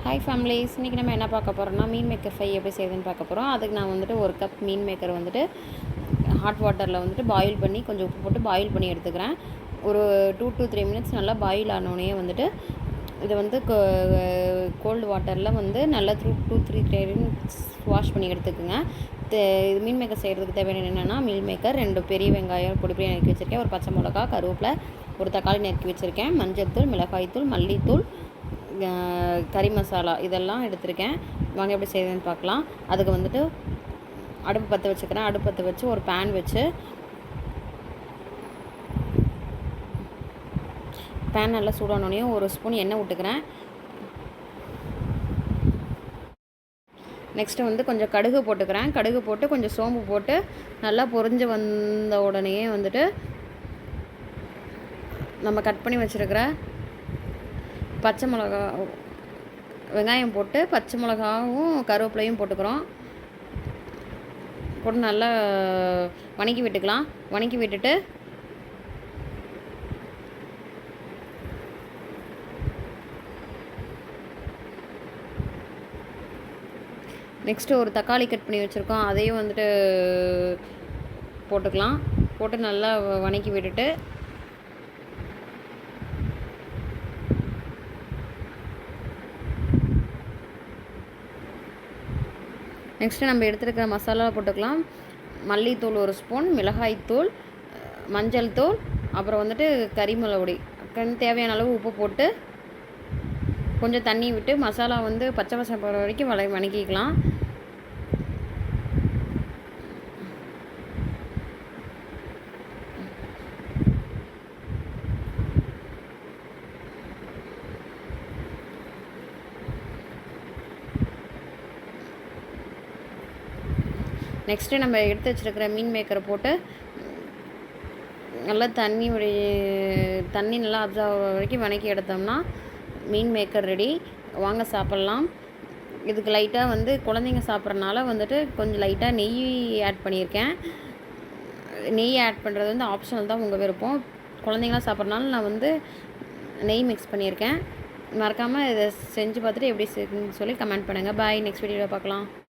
Hi families, இன்றைக்கி நம்ம என்ன பார்க்க போகிறோம்னா மீன் மேக்கர் ஃப்ரை எப்படி செய்யுதுன்னு பார்க்க போகிறோம். அதுக்கு நான் வந்துட்டு ஒரு கப் மீன் மேக்கர் வந்துட்டு ஹாட் வாட்டரில் வந்துட்டு பாயில் பண்ணி கொஞ்சம் உப்பு போட்டு பாயில் பண்ணி எடுத்துக்கிறேன். ஒரு 2 to 3 மினிட்ஸ் நல்லா பாயில் ஆனோடனே வந்துட்டு இதை வந்து கோல்டு வாட்டரில் வந்து நல்லா 2-3 டைம்ஸ் வாஷ் பண்ணி எடுத்துக்கோங்க. இது மீன் மேக்கர் செய்கிறதுக்கு தேவையான என்னென்னா மீல் மேக்கர், 2 பெரிய வெங்காயம் பொடி பொடி நறுக்கி வச்சுருக்கேன், ஒரு பச்சை மிளகா, கருவேப்பிலை, ஒரு தக்காளி நறுக்கி வச்சுருக்கேன், மஞ்சள் தூள், மிளகாய்த்தூள், மல்லித்தூள், கறி மசாலா இதெல்லாம் எடுத்திருக்கேன். வாங்க எப்படி செய்யுதுன்னு பார்க்கலாம். அதுக்கு வந்துட்டு அடுப்பு பற்ற வச்சுக்கிறேன். அடுப்பு பற்ற வச்சு ஒரு பேன் வச்சு பேன் நல்லா சூடானோடனே ஒரு ஸ்பூன் எண்ணெய் விட்டுக்கிறேன். நெக்ஸ்ட்டு வந்து கொஞ்சம் கடுகு போட்டுக்கிறேன். கடுகு போட்டு கொஞ்சம் சோம்பு போட்டு நல்லா பொரிஞ்சு வந்த உடனே வந்துட்டு நம்ம கட் பண்ணி வச்சுருக்கிற பச்சை மிளகா, வெங்காயம் போட்டு பச்சை மிளகாவும் கருவேப்பிலையும் போட்டுக்கிறோம். போட்டு நல்லா வணக்கி விட்டுக்கலாம். வணக்கி விட்டுட்டு நெக்ஸ்ட்டு ஒரு தக்காளி கட் பண்ணி வச்சுருக்கோம், அதையும் வந்துட்டு போட்டுக்கலாம். போட்டு நல்லா வணக்கி விட்டுட்டு நெக்ஸ்ட்டு நம்ம எடுத்துருக்கிற மசாலா போட்டுக்கலாம். மல்லித்தூள் 1 ஸ்பூன், மிளகாய்த்தூள், மஞ்சள் தூள், அப்புறம் வந்துட்டு கறி மிளகுடி, தேவையான அளவு உப்பு போட்டு கொஞ்சம் தண்ணி விட்டு மசாலா வந்து பச்சை வாசனை போகிற வரைக்கும் வணக்கிக்கலாம். நெக்ஸ்ட்டு நம்ம எடுத்து வச்சுருக்கிற மீன் மேக்கரை போட்டு நல்லா தண்ணி நல்லா அப்சர்வ் ஆகிற வரைக்கும் வணக்கி எடுத்தோம்னா மீன் மேக்கர் ரெடி. வாங்க சாப்பிட்லாம். இதுக்கு லைட்டாக வந்து குழந்தைங்க சாப்பிட்றனால வந்துட்டு கொஞ்சம் லைட்டாக நெய் ஆட் பண்ணியிருக்கேன். நெய் ஆட் பண்ணுறது வந்து ஆப்ஷனல் தான், உங்கள் விருப்பம். குழந்தைங்களாம் சாப்பிட்றனால நான் வந்து நெய் மிக்ஸ் பண்ணியிருக்கேன். மறக்காமல் இதை செஞ்சு பார்த்துட்டு எப்படி செய்யுதுன்னு சொல்லி கமெண்ட் பண்ணுங்கள். பாய், நெக்ஸ்ட் வீடியோவில் பார்க்கலாம்.